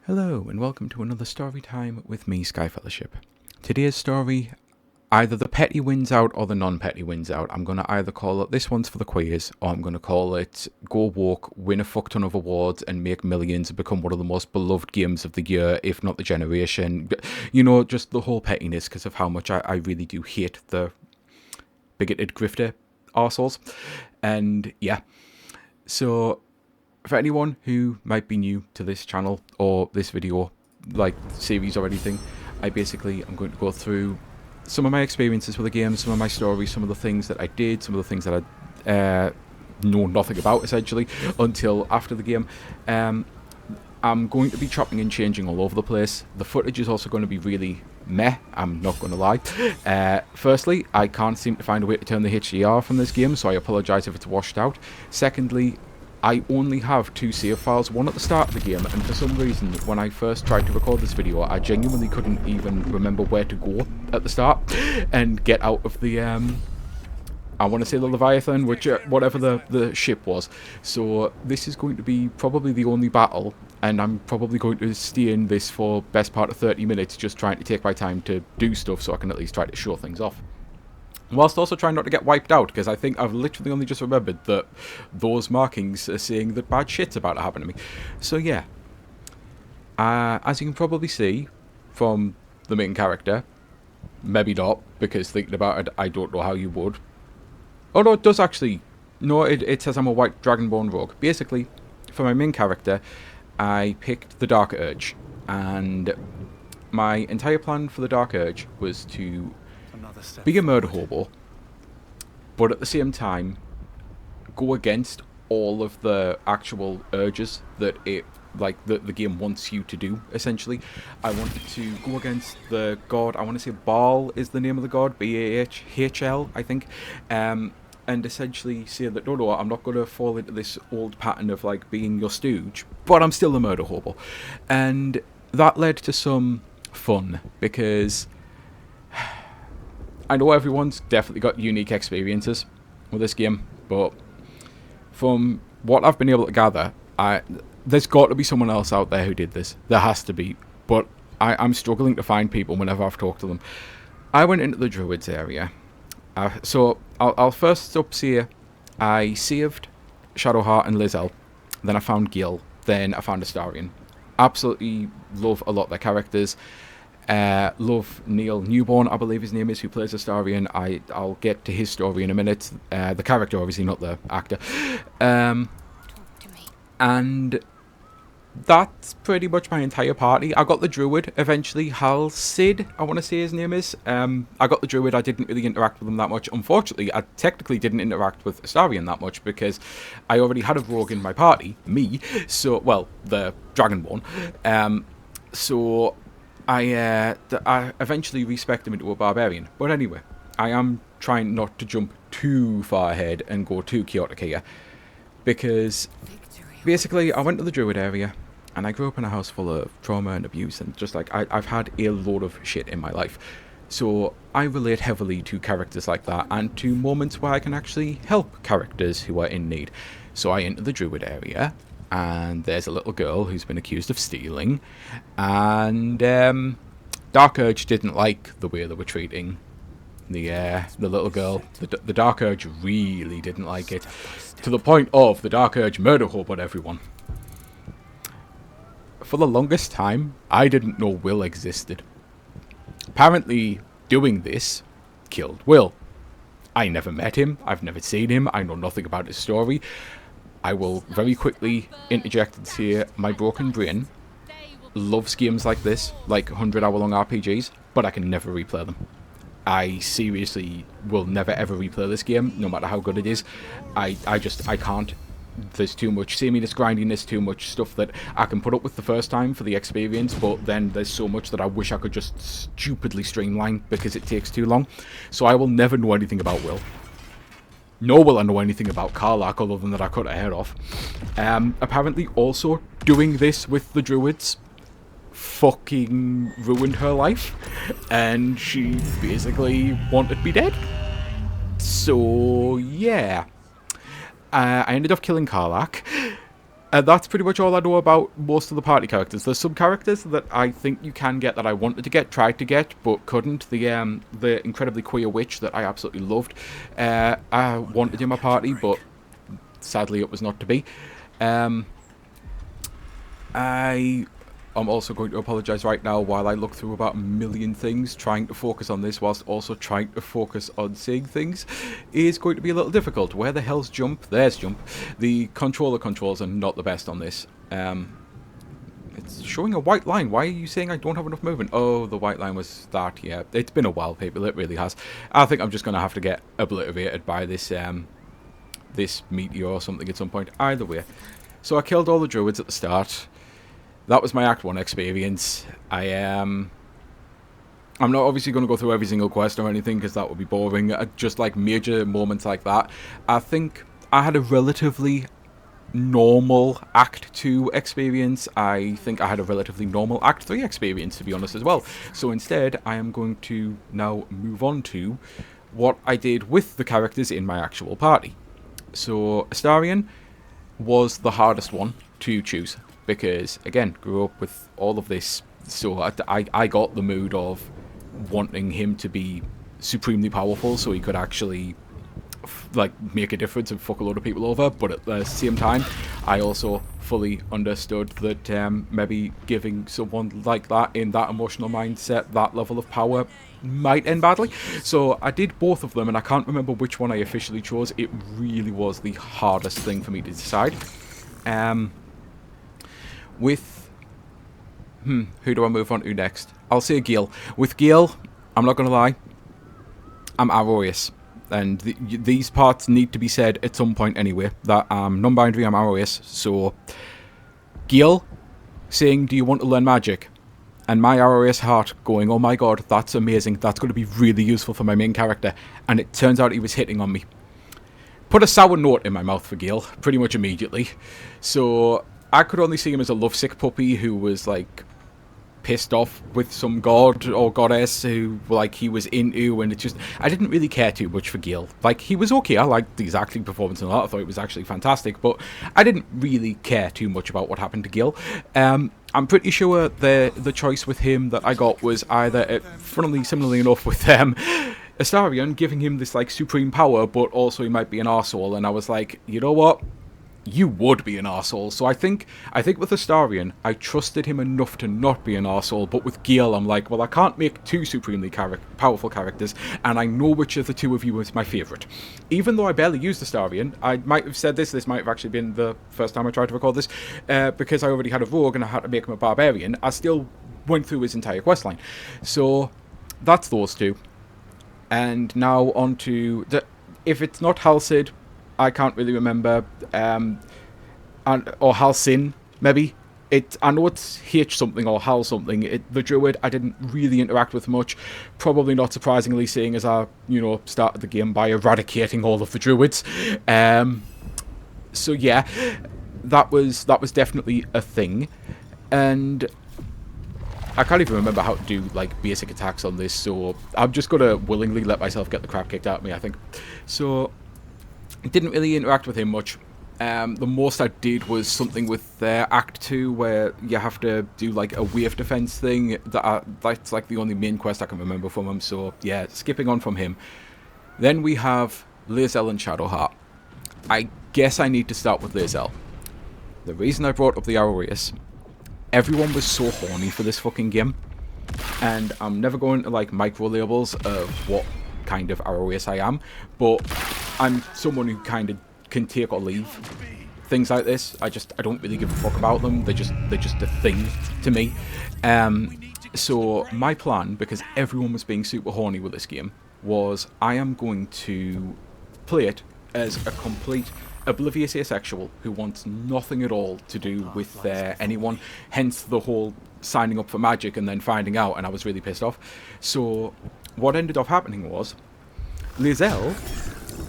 Hello and welcome to another story time with me, Sky Fellowship. Today's story, either the petty wins out or the non-petty wins out. I'm going to either call it this one's for the queers, or I'm going to call it go woke, win a fuck ton of awards and make millions and become one of the most beloved games of the year, if not the generation. You know, just the whole pettiness because of how much I really do hate the bigoted grifter arseholes. And yeah, so for anyone who might be new to this channel or this video, like series or anything, I'm going to go through some of my experiences with the game, some of my stories, some of the things that I did, some of the things that I know nothing about, essentially, until after the game. I'm going to be chopping and changing all over the place. The footage is also going to be really meh, I'm not going to lie. Firstly, I can't seem to find a way to turn the HDR from this game, so I apologise if it's washed out. Secondly, I only have two save files, one at the start of the game, and for some reason, when I first tried to record this video, I genuinely couldn't even remember where to go at the start and get out of the, I want to say the Leviathan, which, whatever the ship was. So this is going to be probably the only battle, and I'm probably going to stay in this for best part of 30 minutes, just trying to take my time to do stuff so I can at least try to show things off. Whilst also trying not to get wiped out, because I think I've literally only just remembered that those markings are saying that bad shit's about to happen to me. So yeah, as you can probably see from the main character, maybe not, because thinking about it, I don't know how you would. Oh no, it does actually. No, it says I'm a white dragonborn rogue. Basically, for my main character, I picked the Dark Urge, and my entire plan for the Dark Urge was to be a murder hobo, but at the same time go against all of the actual urges that the game wants you to do. Essentially, I wanted to go against the god. I want to say Baal is the name of the god, Bahl, I think, and essentially say that no, I'm not going to fall into this old pattern of like being your stooge, but I'm still a murder hobo. And that led to some fun, because I know everyone's definitely got unique experiences with this game, but from what I've been able to gather, there's got to be someone else out there who did this. There has to be, but I'm struggling to find people whenever I've talked to them. I went into the Druids area, so I'll first up say I saved Shadowheart and Lizelle, then I found Gil, then I found Astarion. Absolutely love a lot of their characters. Love Neil Newborn, I believe his name is, who plays Astarion. I'll get to his story in a minute. The character, obviously, not the actor. And that's pretty much my entire party. I got the Druid eventually, Hal Sid, I want to say his name is. I got the Druid, I didn't really interact with him that much. Unfortunately, I technically didn't interact with Astarion that much because I already had a rogue in my party, me, so, well, the Dragonborn. So I eventually respec'd him into a barbarian. But anyway, I am trying not to jump too far ahead and go too chaotic here, because basically I went to the Druid area, and I grew up in a house full of trauma and abuse, and just like I've had a load of shit in my life. So I relate heavily to characters like that, and to moments where I can actually help characters who are in need. So I enter the Druid area, and there's a little girl who's been accused of stealing, and Dark Urge didn't like the way they were treating the little girl. The Dark Urge really didn't like it, to the point of the Dark Urge murder hoboed everyone. For the longest time, I didn't know Will existed. Apparently, doing this killed Will. I never met him, I've never seen him, I know nothing about his story. I will very quickly interject and say my broken brain loves games like this, like 100-hour-long RPGs, but I can never replay them. I seriously will never ever replay this game, no matter how good it is. I can't. There's too much sameness, grindiness, too much stuff that I can put up with the first time for the experience, but then there's so much that I wish I could just stupidly streamline because it takes too long. So I will never know anything about Will. Nor will I know anything about Karlach other than that I cut her hair off. Apparently also doing this with the Druids fucking ruined her life, and she basically wanted me dead. So yeah, I ended up killing Karlach, And that's pretty much all I know about most of the party characters. There's some characters that I think you can get that I wanted to get, tried to get, but couldn't. The incredibly queer witch that I absolutely loved. I wanted in my party, but sadly it was not to be. I'm also going to apologise right now while I look through about a million things. Trying to focus on this whilst also trying to focus on saying things is going to be a little difficult. Where the hell's jump? There's jump. The controller controls are not the best on this. It's showing a white line. Why are you saying I don't have enough movement? Oh, the white line was that. Yeah, it's been a while, people. It really has. I think I'm just going to have to get obliterated by this this meteor or something at some point. Either way. So I killed all the druids at the start. That was my Act 1 experience. I'm not obviously going to go through every single quest or anything because that would be boring. Just like major moments like that. I think I had a relatively normal Act 2 experience. I think I had a relatively normal Act 3 experience, to be honest, as well. So instead, I am going to now move on to what I did with the characters in my actual party. So Astarion was the hardest one to choose. Because, again, grew up with all of this, so I got the mood of wanting him to be supremely powerful so he could actually, like, make a difference and fuck a load of people over. But at the same time, I also fully understood that maybe giving someone like that in that emotional mindset that level of power might end badly. So I did both of them, and I can't remember which one I officially chose. It really was the hardest thing for me to decide. With, who do I move on to next? I'll say Gale. With Gale, I'm not going to lie, I'm Arorius. And these parts need to be said at some point anyway, that I'm non-binary, I'm Arorius. So, Gale saying, do you want to learn magic? And my Arorius heart going, oh my god, that's amazing, that's going to be really useful for my main character. And it turns out he was hitting on me. Put a sour note in my mouth for Gale, pretty much immediately. So I could only see him as a lovesick puppy who was, like, pissed off with some god or goddess who, like, he was into, and it just... I didn't really care too much for Gale. Like, he was okay, I liked his acting performance and all that, I thought it was actually fantastic, but I didn't really care too much about what happened to Gale. I'm pretty sure the choice with him that I got was either, funnily, similarly enough, with Astarion, giving him this, like, supreme power, but also he might be an arsehole, and I was like, you know what? You would be an arsehole. So I think with Astarion, I trusted him enough to not be an arsehole, but with Gale, I'm like, well, I can't make two supremely powerful characters, and I know which of the two of you is my favourite. Even though I barely used Astarion, I might have said this might have actually been the first time I tried to record this, because I already had a rogue and I had to make him a barbarian, I still went through his entire questline. So that's those two. And now on to... if it's not Halcid, I can't really remember, or Halcin, maybe. I know it's H something or Hal something. The druid I didn't really interact with much, probably not surprisingly, seeing as I, started the game by eradicating all of the druids. So yeah, that was definitely a thing, and I can't even remember how to do, like, basic attacks on this, so I'm just gonna willingly let myself get the crap kicked out of me, I think. So didn't really interact with him much. The most I did was something with Act 2 where you have to do, like, a wave defense thing. That's like the only main quest I can remember from him, so yeah, skipping on from him. Then we have Lae'zel and Shadowheart. I guess I need to start with Lae'zel. The reason I brought up the Arorius, everyone was so horny for this fucking game, and I'm never going to, like, micro labels of what kind of Arorius I am, but I'm someone who kind of can take or leave things like this. I don't really give a fuck about them. They're just a thing to me. So my plan, because everyone was being super horny with this game, was I am going to play it as a complete oblivious asexual who wants nothing at all to do with anyone, hence the whole signing up for magic and then finding out, and I was really pissed off. So what ended up happening was Lae'zel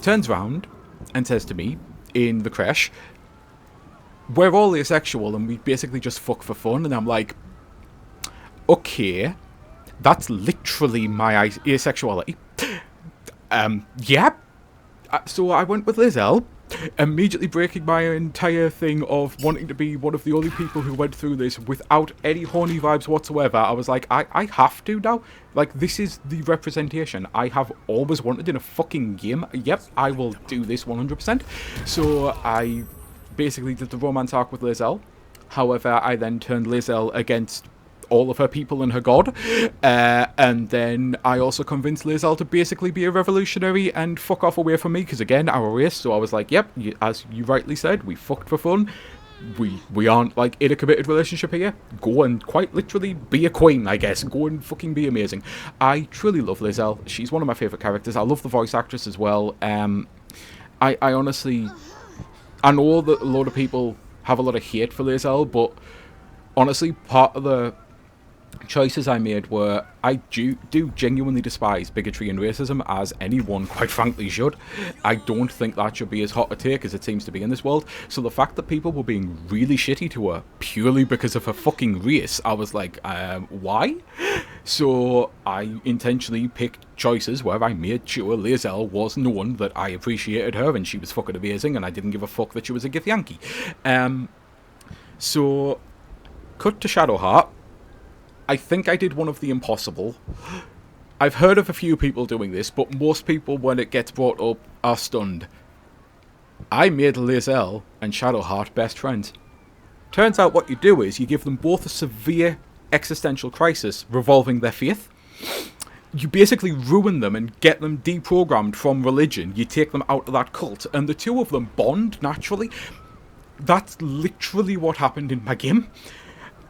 turns round and says to me in the creche, we're all asexual and we basically just fuck for fun, and I'm like, okay, that's literally my asexuality. Yeah. So I went with Lae'zel, immediately breaking my entire thing of wanting to be one of the only people who went through this without any horny vibes whatsoever. I was like, I have to now. Like, this is the representation I have always wanted in a fucking game. Yep, I will do this 100%. So I basically did the romance arc with Lizelle. However, I then turned Lizelle against all of her people and her god, and then I also convinced Lizelle to basically be a revolutionary and fuck off away from me, because again, our race. So I was like, yep, as you rightly said, we fucked for fun. We aren't like in a committed relationship here. Go and quite literally be a queen, I guess. Go and fucking be amazing. I truly love Lizelle. She's one of my favourite characters. I love the voice actress as well. I honestly, I know that a lot of people have a lot of hate for Lizelle, but honestly, part of the choices I made were, I do genuinely despise bigotry and racism, as anyone quite frankly should. I don't think that should be as hot a take as it seems to be in this world. So the fact that people were being really shitty to her purely because of her fucking race, I was like, why? So I intentionally picked choices where I made sure Lizelle was known that I appreciated her and she was fucking amazing, and I didn't give a fuck that she was a Githyanki. So cut to Shadowheart. I think I did one of the impossible. I've heard of a few people doing this, but most people, when it gets brought up, are stunned. I made Lizelle and Shadowheart best friends. Turns out what you do is you give them both a severe existential crisis revolving their faith. You basically ruin them and get them deprogrammed from religion. You take them out of that cult, and the two of them bond naturally. That's literally what happened in my game.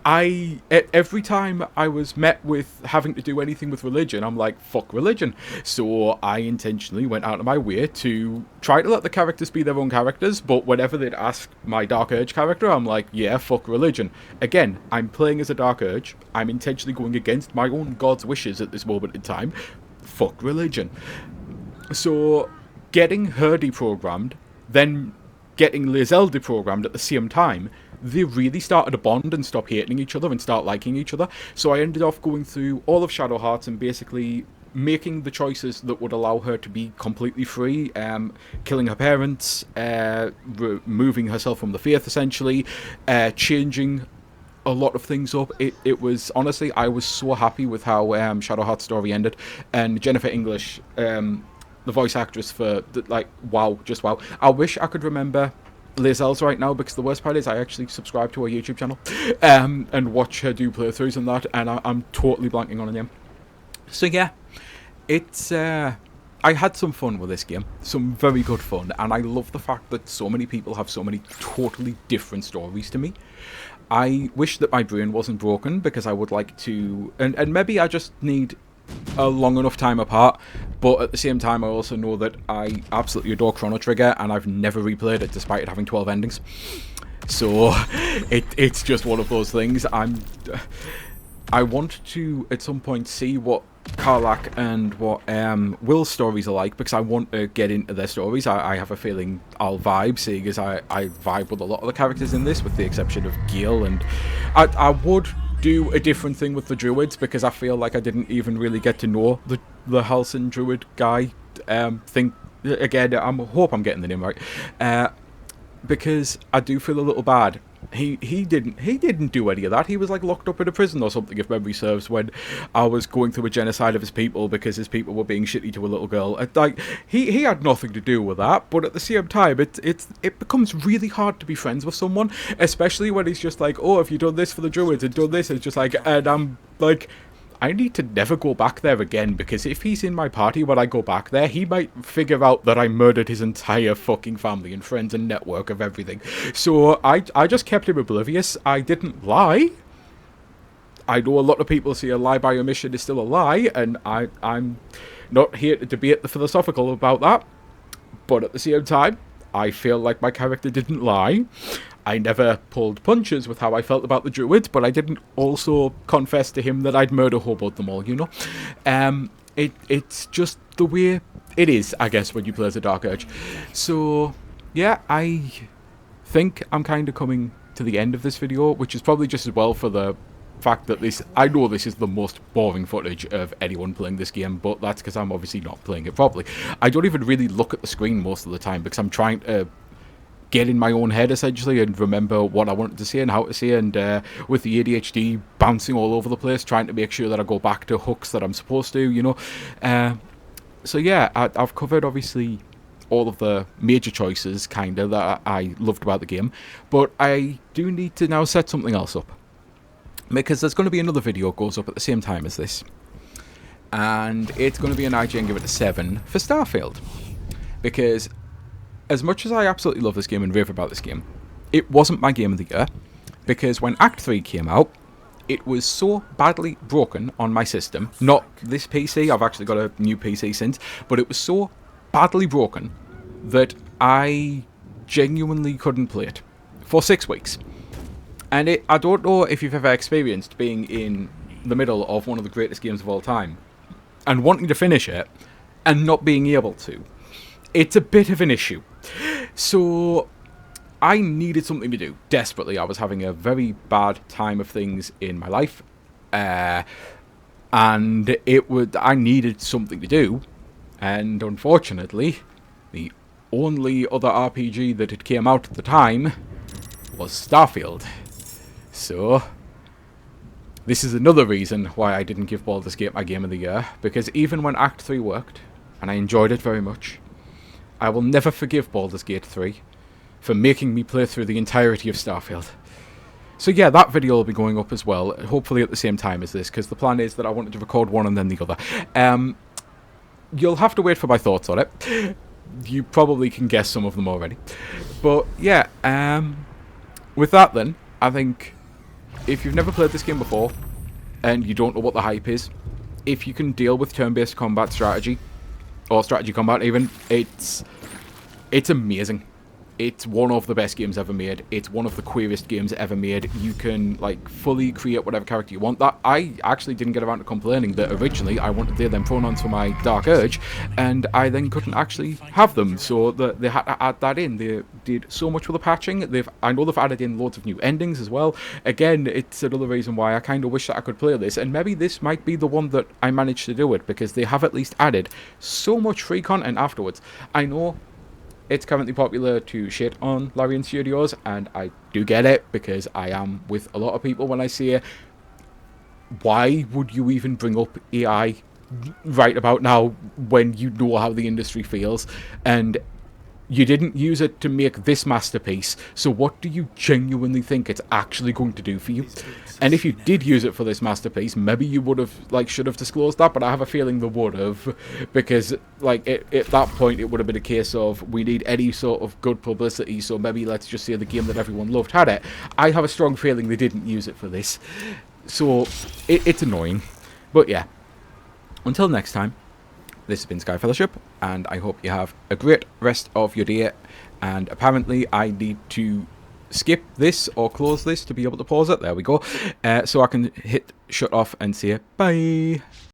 Every time I was met with having to do anything with religion, I'm like, fuck religion. So I intentionally went out of my way to try to let the characters be their own characters, but whenever they'd ask my Dark Urge character, I'm like, yeah, fuck religion. Again, I'm playing as a Dark Urge. I'm intentionally going against my own god's wishes at this moment in time. Fuck religion. So getting her deprogrammed, then getting Lizelle deprogrammed at the same time, they really started to bond and stop hating each other and start liking each other. So I ended off going through all of Shadowheart and basically making the choices that would allow her to be completely free, killing her parents, removing herself from the faith essentially, changing a lot of things up. It was, honestly, I was so happy with how Shadowheart's story ended. And Jennifer English, the voice actress for, like, wow, just wow. I wish I could remember Lizelle's right now, because the worst part is I actually subscribe to her YouTube channel and watch her do playthroughs and that, and I'm totally blanking on her name. So yeah, it's I had some fun with this game, some very good fun, and I love the fact that so many people have so many totally different stories to me. I wish that my brain wasn't broken, because I would like to, and maybe I just need a long enough time apart, but at the same time I also know that I absolutely adore Chrono Trigger, and I've never replayed it despite it having 12 endings. So it's just one of those things. I want to at some point see what Karlach and what Will's stories are like, because I want to get into their stories. I have a feeling I'll vibe, seeing as I vibe with a lot of the characters in this, with the exception of Gil, and I would do a different thing with the druids, because I feel like I didn't even really get to know the Halcyon druid guy. Think again, I hope I'm getting the name right, because I do feel a little bad. He didn't do any of that. He was like locked up in a prison or something, if memory serves, when I was going through a genocide of his people because his people were being shitty to a little girl. Like he had nothing to do with that, but at the same time it becomes really hard to be friends with someone, especially when he's just like, oh, have you done this for the druids and done this? It's just like, and I'm like, I need to never go back there again, because if he's in my party when I go back there, he might figure out that I murdered his entire fucking family and friends and network of everything. So I just kept him oblivious. I didn't lie. I know a lot of people say a lie by omission is still a lie, and I'm not here to debate the philosophical about that. But at the same time, I feel like my character didn't lie. I never pulled punches with how I felt about the druids, but I didn't also confess to him that I'd murder-hoboed them all, you know? It's just the way it is, I guess, when you play as a Dark Urge. So, yeah, I think I'm kind of coming to the end of this video, which is probably just as well for the fact that I know this is the most boring footage of anyone playing this game, but that's because I'm obviously not playing it properly. I don't even really look at the screen most of the time, because I'm trying to get in my own head essentially and remember what I wanted to say and how to say, and with the ADHD bouncing all over the place, trying to make sure that I go back to hooks that I'm supposed to, you know. So yeah, I've covered obviously all of the major choices kind of that I loved about the game, but I do need to now set something else up, because there's going to be another video goes up at the same time as this, and it's going to be an IGN give it a 7 for Starfield, because as much as I absolutely love this game and rave about this game, it wasn't my game of the year, because when Act 3 came out, it was so badly broken on my system, not this PC, I've actually got a new PC since, but it was so badly broken that I genuinely couldn't play it for 6 weeks. And I don't know if you've ever experienced being in the middle of one of the greatest games of all time and wanting to finish it and not being able to. It's a bit of an issue. So I needed something to do desperately. I was having a very bad time of things in my life, and I needed something to do. And unfortunately, the only other RPG that had came out at the time was Starfield. So this is another reason why I didn't give Baldur's Gate my game of the year, because even when Act 3 worked, and I enjoyed it very much, I will never forgive Baldur's Gate 3 for making me play through the entirety of Starfield. So yeah, that video will be going up as well, hopefully at the same time as this, because the plan is that I wanted to record one and then the other. You'll have to wait for my thoughts on it. You probably can guess some of them already. But yeah, with that then, I think if you've never played this game before, and you don't know what the hype is, if you can deal with turn-based combat strategy, or strategy combat even, it's amazing. It's one of the best games ever made. It's one of the queerest games ever made. You can like fully create whatever character you want. That I actually didn't get around to complaining that originally I wanted them pronouns for my Dark Urge, and I then couldn't actually have them, so they had to add that in. They did so much with the patching. I know they've added in loads of new endings as well. Again, it's another reason why I kind of wish that I could play this, and maybe this might be the one that I managed to do it, because they have at least added so much free content afterwards. I know it's currently popular to shit on Larian Studios, and I do get it, because I am with a lot of people when I say, why would you even bring up AI right about now when you know how the industry feels, and you didn't use it to make this masterpiece, so what do you genuinely think it's actually going to do for you? And if you did use it for this masterpiece, maybe you would have, should have disclosed that, but I have a feeling they would have, because, at that point, it would have been a case of, we need any sort of good publicity, so maybe let's just say the game that everyone loved had it. I have a strong feeling they didn't use it for this, so it's annoying. But yeah, until next time, this has been Sky Fellowship, and I hope you have a great rest of your day. And apparently I need to skip this or close this to be able to pause it. There we go. So I can hit shut off and say bye.